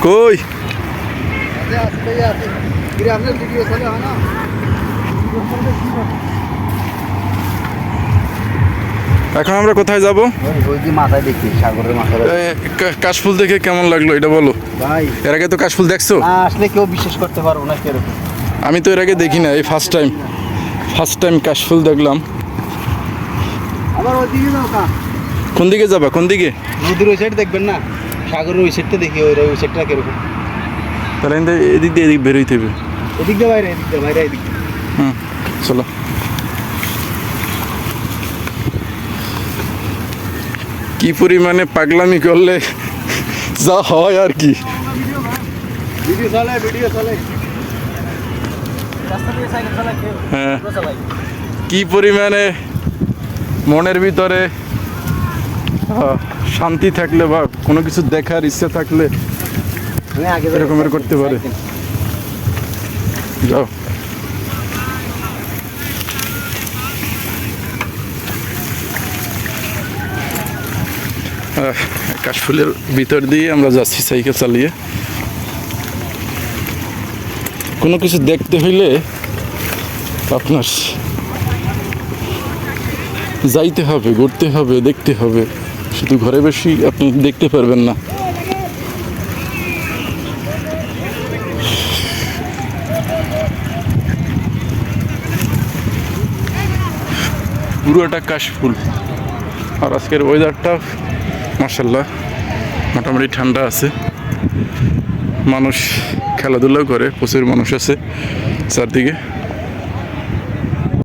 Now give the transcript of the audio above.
কই এখন আমরা কোথায় যাব? মাথায় দেখি সাগরের মাথায়। কাশফুল দেখে কেমন লাগলো এটা বলো ভাই এর আগে তো কাশফুল দেখছো? না আসলে কেউ বিশ্বাস করতে পারবো না কিরকম। আমি তো এর আগে দেখি না, এই ফার্স্ট টাইম কাশফুল দেখলাম। আবার ওইদিকে যাও কা? কোন দিকে যাবা, কোন দিকে? নদীর ওই সাইড দেখবেন না, সাগরের ওই সাইডটা দেখি, ওই সাইডটা কিরকম। তাহলে এদিক দিয়ে এদিক বেরোইতে হবে। এদিক দিয়ে বাইরে, এদিক দিয়ে বাইরে, এদিক দিয়ে। হুম, চলো। কি পরিমাণে পাগলামি করলে যা হয় আর কি। ভিডিও চলে। রাস্তা দিয়ে সাইকেল চালায় কেউ? হ্যাঁ, কি পরিমাণে মনের ভিতরে শান্তি থাকলে বা কোনো কিছু দেখার ইচ্ছা থাকলে এরকমের করতে পারে। যাও। কাশফুলের ভিতর দিয়ে আমরা যাচ্ছি সাইকেল চালিয়ে। কোনো কিছু দেখতে হইলে আপনার যাইতে হবে, ঘুরতে হবে, দেখতে হবে। শুধু ঘরে বসে আপনি দেখতে পারবেন না। পুরোটা কাশফুল। আর আজকের ওয়েদারটা মাশাআল্লাহ মোটামুটি ঠান্ডা আছে। মানুষ খেলাধুলাও করে, প্রচুর মানুষ আছে চারদিকে।